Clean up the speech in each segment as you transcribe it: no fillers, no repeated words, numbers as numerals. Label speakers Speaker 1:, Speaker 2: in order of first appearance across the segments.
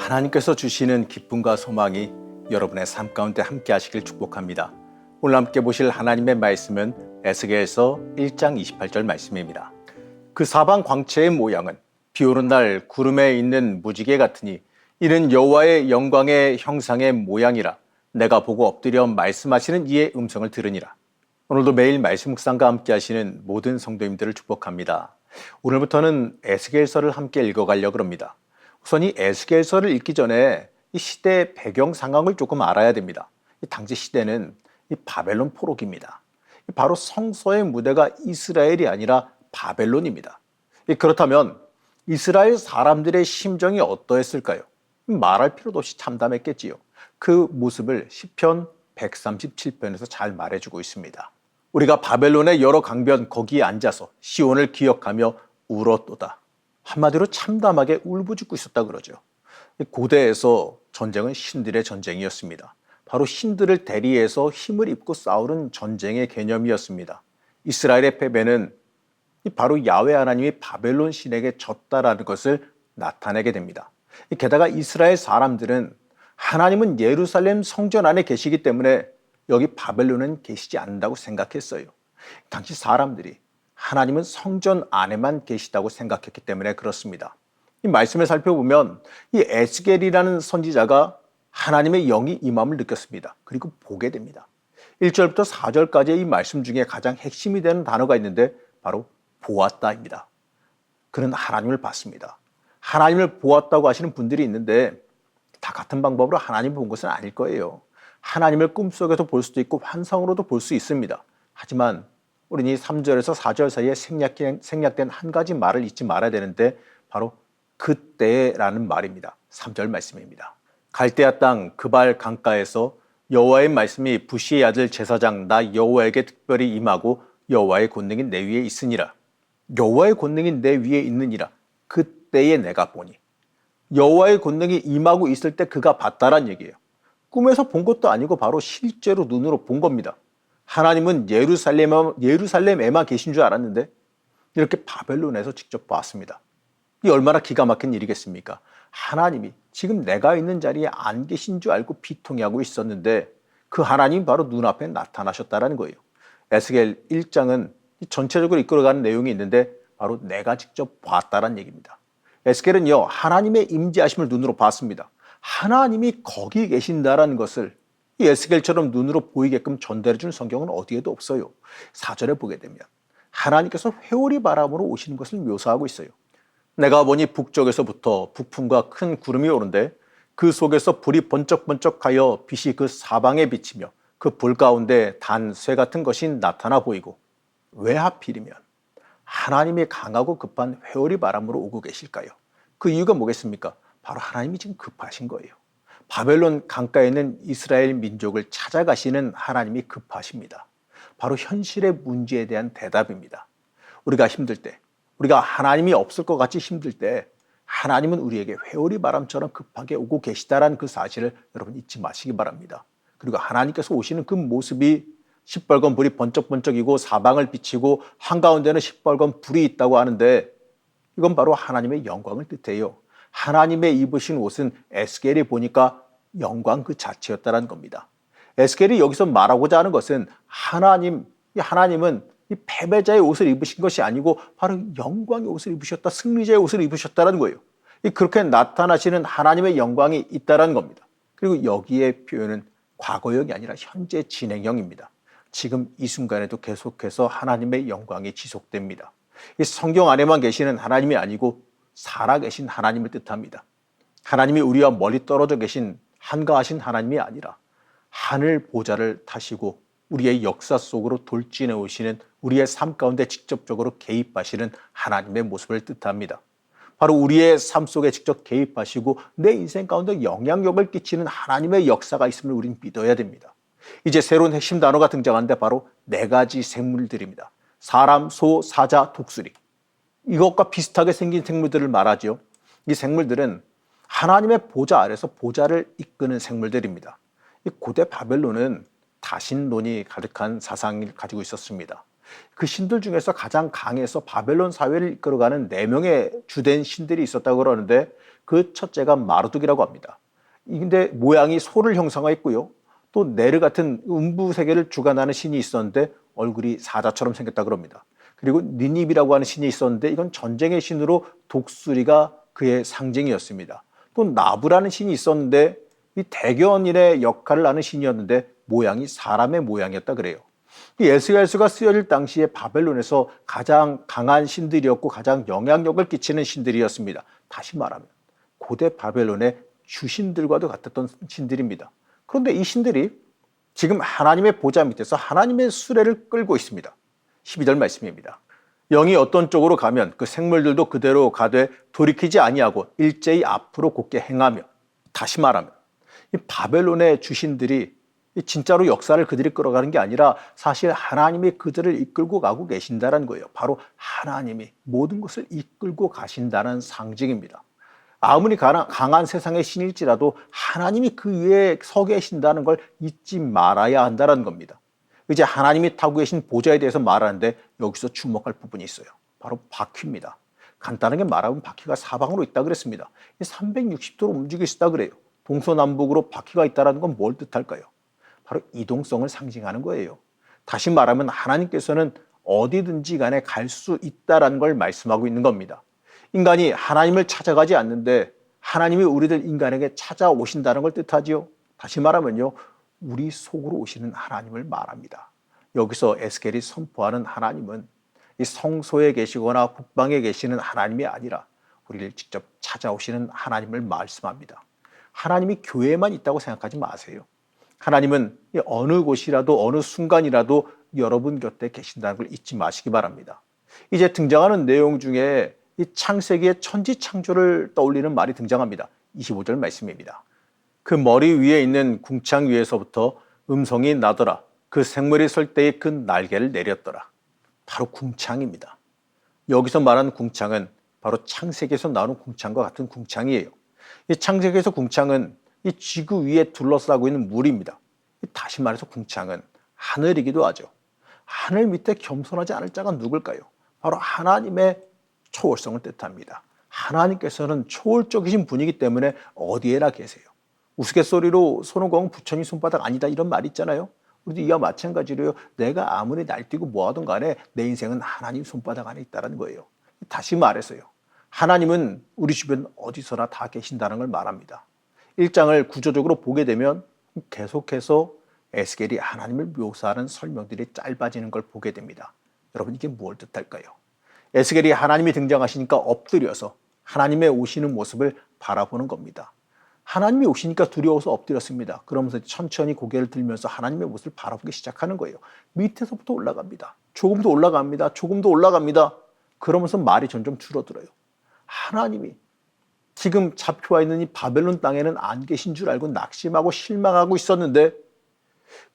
Speaker 1: 하나님께서 주시는 기쁨과 소망이 여러분의 삶 가운데 함께 하시길 축복합니다. 오늘 함께 보실 하나님의 말씀은 에스겔서 1장 28절 말씀입니다. 그 사방 광채의 모양은 비 오는 날 구름에 있는 무지개 같으니 이는 여호와의 영광의 형상의 모양이라. 내가 보고 엎드려 말씀하시는 이의 음성을 들으니라. 오늘도 매일 말씀 묵상과 함께 하시는 모든 성도님들을 축복합니다. 오늘부터는 에스겔서를 함께 읽어가려고 합니다. 우선 이 에스겔서를 읽기 전에 이 시대의 배경 상황을 조금 알아야 됩니다. 당시 시대는 이 바벨론 포로기입니다. 바로 성서의 무대가 이스라엘이 아니라 바벨론입니다. 그렇다면 이스라엘 사람들의 심정이 어떠했을까요? 말할 필요도 없이 참담했겠지요. 그 모습을 시편 137편에서 잘 말해주고 있습니다. 우리가 바벨론의 여러 강변 거기에 앉아서 시온을 기억하며 울었도다. 한마디로 참담하게 울부짖고 있었다 그러죠. 고대에서 전쟁은 신들의 전쟁이었습니다. 바로 신들을 대리해서 힘을 입고 싸우는 전쟁의 개념이었습니다. 이스라엘의 패배는 바로 야훼 하나님이 바벨론 신에게 졌다라는 것을 나타내게 됩니다. 게다가 이스라엘 사람들은 하나님은 예루살렘 성전 안에 계시기 때문에 여기 바벨론은 계시지 않는다고 생각했어요. 당시 사람들이 하나님은 성전 안에만 계시다고 생각했기 때문에 그렇습니다. 이 말씀을 살펴보면 이 에스겔이라는 선지자가 하나님의 영이 임함을 느꼈습니다. 그리고 보게 됩니다. 1절부터 4절까지의 이 말씀 중에 가장 핵심이 되는 단어가 있는데 바로 보았다입니다. 그는 하나님을 봤습니다. 하나님을 보았다고 하시는 분들이 있는데 다 같은 방법으로 하나님을 본 것은 아닐 거예요. 하나님을 꿈속에서 볼 수도 있고 환상으로도 볼 수 있습니다. 하지만 우리는 이 3절에서 4절 사이에 생략된 한 가지 말을 잊지 말아야 되는데 바로 그때라는 말입니다. 3절 말씀입니다. 갈대아 땅 그발 강가에서 여호와의 말씀이 부시의 아들 제사장 나 여호와에게 특별히 임하고 여호와의 권능이 내 위에 있으니라. 여호와의 권능이 내 위에 있느니라. 그때에 내가 보니. 여호와의 권능이 임하고 있을 때 그가 봤다란 얘기예요. 꿈에서 본 것도 아니고 바로 실제로 눈으로 본 겁니다. 하나님은 예루살렘에만 계신 줄 알았는데 이렇게 바벨론에서 직접 봤습니다. 이 얼마나 기가 막힌 일이겠습니까? 하나님이 지금 내가 있는 자리에 안 계신 줄 알고 비통해하고 있었는데 그 하나님이 바로 눈앞에 나타나셨다는 거예요. 에스겔 1장은 전체적으로 이끌어가는 내용이 있는데 바로 내가 직접 봤다는 얘기입니다. 에스겔은요 하나님의 임재하심을 눈으로 봤습니다. 하나님이 거기 계신다라는 것을 이 에스겔처럼 눈으로 보이게끔 전달해 준 성경은 어디에도 없어요. 4절에 보게 되면 하나님께서 회오리 바람으로 오시는 것을 묘사하고 있어요. 내가 보니 북쪽에서부터 북풍과 큰 구름이 오는데 그 속에서 불이 번쩍번쩍하여 빛이 그 사방에 비치며 그 불 가운데 단 쇠 같은 것이 나타나 보이고. 왜 하필이면 하나님의 강하고 급한 회오리 바람으로 오고 계실까요? 그 이유가 뭐겠습니까? 바로 하나님이 지금 급하신 거예요. 바벨론 강가에 있는 이스라엘 민족을 찾아가시는 하나님이 급하십니다. 바로 현실의 문제에 대한 대답입니다. 우리가 힘들 때, 우리가 하나님이 없을 것 같이 힘들 때 하나님은 우리에게 회오리 바람처럼 급하게 오고 계시다라는 그 사실을 여러분 잊지 마시기 바랍니다. 그리고 하나님께서 오시는 그 모습이 시뻘건 불이 번쩍번쩍이고 사방을 비치고 한가운데는 시뻘건 불이 있다고 하는데 이건 바로 하나님의 영광을 뜻해요. 하나님의 입으신 옷은 에스겔이 보니까 영광 그 자체였다는 겁니다. 에스겔이 여기서 말하고자 하는 것은 하나님은 이 패배자의 옷을 입으신 것이 아니고 바로 영광의 옷을 입으셨다, 승리자의 옷을 입으셨다는 거예요. 그렇게 나타나시는 하나님의 영광이 있다는 겁니다. 그리고 여기에 표현은 과거형이 아니라 현재 진행형입니다. 지금 이 순간에도 계속해서 하나님의 영광이 지속됩니다. 이 성경 안에만 계시는 하나님이 아니고 살아계신 하나님을 뜻합니다. 하나님이 우리와 멀리 떨어져 계신 한가하신 하나님이 아니라 하늘 보좌를 타시고 우리의 역사 속으로 돌진해 오시는 우리의 삶 가운데 직접적으로 개입하시는 하나님의 모습을 뜻합니다. 바로 우리의 삶 속에 직접 개입하시고 내 인생 가운데 영향력을 끼치는 하나님의 역사가 있음을 우리는 믿어야 됩니다. 이제 새로운 핵심 단어가 등장하는데 바로 4가지 생물들입니다. 사람, 소, 사자, 독수리. 이것과 비슷하게 생긴 생물들을 말하죠. 이 생물들은 하나님의 보좌 아래서 보좌를 이끄는 생물들입니다. 이 고대 바벨론은 다신론이 가득한 사상을 가지고 있었습니다. 그 신들 중에서 가장 강해서 바벨론 사회를 이끌어가는 4명의 주된 신들이 있었다고 그러는데 그 첫째가 마르둑이라고 합니다. 근데 모양이 소를 형상화했고요. 또 네르 같은 음부 세계를 주관하는 신이 있었는데 얼굴이 사자처럼 생겼다 그럽니다. 그리고 니닙이라고 하는 신이 있었는데 이건 전쟁의 신으로 독수리가 그의 상징이었습니다. 또 나부라는 신이 있었는데 이 대견인의 역할을 하는 신이었는데 모양이 사람의 모양이었다 그래요. 이 에스겔서가 쓰여질 당시에 바벨론에서 가장 강한 신들이었고 가장 영향력을 끼치는 신들이었습니다. 다시 말하면 고대 바벨론의 주신들과도 같았던 신들입니다. 그런데 이 신들이 지금 하나님의 보좌 밑에서 하나님의 수레를 끌고 있습니다. 12절 말씀입니다. 영이 어떤 쪽으로 가면 그 생물들도 그대로 가되 돌이키지 아니하고 일제히 앞으로 곧게 행하며, 다시 말하면 이 바벨론의 주신들이 진짜로 역사를 그들이 끌어가는 게 아니라 사실 하나님이 그들을 이끌고 가고 계신다는 거예요. 바로 하나님이 모든 것을 이끌고 가신다는 상징입니다. 아무리 강한 세상의 신일지라도 하나님이 그 위에 서 계신다는 걸 잊지 말아야 한다는 겁니다. 이제 하나님이 타고 계신 보좌에 대해서 말하는데 여기서 주목할 부분이 있어요. 바로 바퀴입니다. 간단하게 말하면 바퀴가 사방으로 있다 그랬습니다. 360도로 움직일 수 있다 그래요. 동서남북으로 바퀴가 있다는 건 뭘 뜻할까요? 바로 이동성을 상징하는 거예요. 다시 말하면 하나님께서는 어디든지 간에 갈 수 있다는 걸 말씀하고 있는 겁니다. 인간이 하나님을 찾아가지 않는데 하나님이 우리들 인간에게 찾아오신다는 걸 뜻하지요. 다시 말하면요, 우리 속으로 오시는 하나님을 말합니다. 여기서 에스겔이 선포하는 하나님은 이 성소에 계시거나 국방에 계시는 하나님이 아니라 우리를 직접 찾아오시는 하나님을 말씀합니다. 하나님이 교회에만 있다고 생각하지 마세요. 하나님은 어느 곳이라도 어느 순간이라도 여러분 곁에 계신다는 걸 잊지 마시기 바랍니다. 이제 등장하는 내용 중에 이 창세기의 천지창조를 떠올리는 말이 등장합니다. 25절 말씀입니다. 그 머리 위에 있는 궁창 위에서부터 음성이 나더라. 그 생물이 설 때에 그 날개를 내렸더라. 바로 궁창입니다. 여기서 말하는 궁창은 바로 창세기에서 나오는 궁창과 같은 궁창이에요. 이 창세기에서 궁창은 이 지구 위에 둘러싸고 있는 물입니다. 다시 말해서 궁창은 하늘이기도 하죠. 하늘 밑에 겸손하지 않을 자가 누굴까요? 바로 하나님의 초월성을 뜻합니다. 하나님께서는 초월적이신 분이기 때문에 어디에나 계세요. 우스갯소리로 손오공 부처님 손바닥 아니다 이런 말이 있잖아요. 우리도 이와 마찬가지로요. 내가 아무리 날뛰고 뭐하든 간에 내 인생은 하나님 손바닥 안에 있다는 거예요. 다시 말해서요. 하나님은 우리 주변 어디서나 다 계신다는 걸 말합니다. 1장을 구조적으로 보게 되면 계속해서 에스겔이 하나님을 묘사하는 설명들이 짧아지는 걸 보게 됩니다. 여러분 이게 뭘 뜻할까요? 에스겔이 하나님이 등장하시니까 엎드려서 하나님의 오시는 모습을 바라보는 겁니다. 하나님이 오시니까 두려워서 엎드렸습니다. 그러면서 천천히 고개를 들면서 하나님의 모습을 바라보기 시작하는 거예요. 밑에서부터 올라갑니다. 조금 더 올라갑니다. 조금 더 올라갑니다. 그러면서 말이 점점 줄어들어요. 하나님이 지금 잡혀와 있는 이 바벨론 땅에는 안 계신 줄 알고 낙심하고 실망하고 있었는데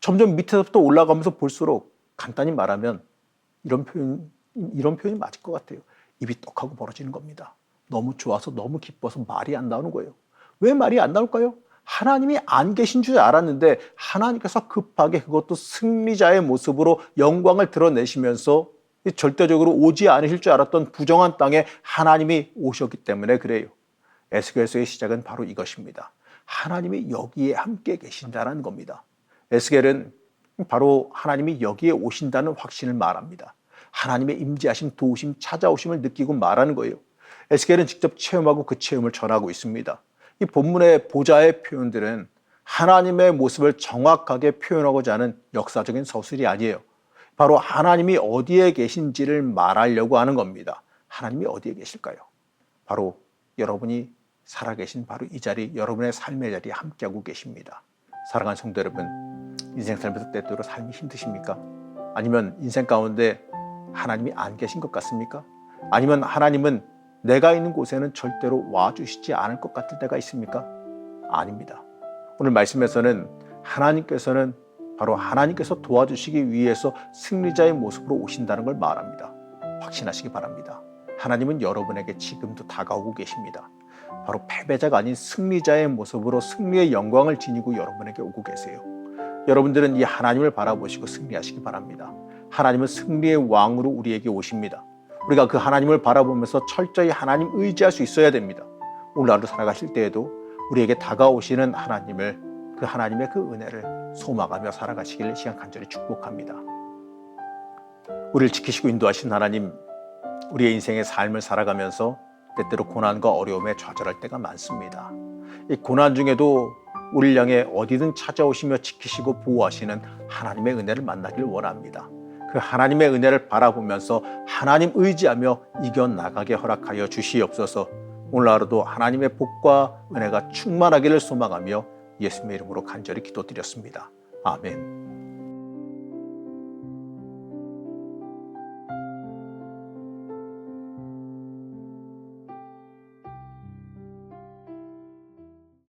Speaker 1: 점점 밑에서부터 올라가면서 볼수록 간단히 말하면 이런 표현이 맞을 것 같아요. 입이 떡하고 벌어지는 겁니다. 너무 좋아서 너무 기뻐서 말이 안 나오는 거예요. 왜 말이 안 나올까요? 하나님이 안 계신 줄 알았는데 하나님께서 급하게 그것도 승리자의 모습으로 영광을 드러내시면서 절대적으로 오지 않으실 줄 알았던 부정한 땅에 하나님이 오셨기 때문에 그래요. 에스겔서의 시작은 바로 이것입니다. 하나님이 여기에 함께 계신다는 겁니다. 에스겔은 바로 하나님이 여기에 오신다는 확신을 말합니다. 하나님의 임재하심, 도우심, 찾아오심을 느끼고 말하는 거예요. 에스겔은 직접 체험하고 그 체험을 전하고 있습니다. 이 본문의 보좌의 표현들은 하나님의 모습을 정확하게 표현하고자 하는 역사적인 서술이 아니에요. 바로 하나님이 어디에 계신지를 말하려고 하는 겁니다. 하나님이 어디에 계실까요? 바로 여러분이 살아계신 바로 이 자리, 여러분의 삶의 자리에 함께하고 계십니다. 사랑하는 성도 여러분, 인생 살면서 때때로 삶이 힘드십니까? 아니면 인생 가운데 하나님이 안 계신 것 같습니까? 아니면 하나님은 내가 있는 곳에는 절대로 와주시지 않을 것 같을 때가 있습니까? 아닙니다. 오늘 말씀에서는 하나님께서는 바로 하나님께서 도와주시기 위해서 승리자의 모습으로 오신다는 걸 말합니다. 확신하시기 바랍니다. 하나님은 여러분에게 지금도 다가오고 계십니다. 바로 패배자가 아닌 승리자의 모습으로 승리의 영광을 지니고 여러분에게 오고 계세요. 여러분들은 이 하나님을 바라보시고 승리하시기 바랍니다. 하나님은 승리의 왕으로 우리에게 오십니다. 우리가 그 하나님을 바라보면서 철저히 하나님 의지할 수 있어야 됩니다. 오늘 하루 살아가실 때에도 우리에게 다가오시는 하나님을, 그 하나님의 그 은혜를 소망하며 살아가시길 시간 간절히 축복합니다. 우리를 지키시고 인도하신 하나님, 우리의 인생의 삶을 살아가면서 때때로 고난과 어려움에 좌절할 때가 많습니다. 이 고난 중에도 우리를 향해 어디든 찾아오시며 지키시고 보호하시는 하나님의 은혜를 만나길 원합니다. 그 하나님의 은혜를 바라보면서 하나님 의지하며 이겨나가게 허락하여 주시옵소서. 오늘 하루도 하나님의 복과 은혜가 충만하기를 소망하며 예수님의 이름으로 간절히 기도드렸습니다. 아멘.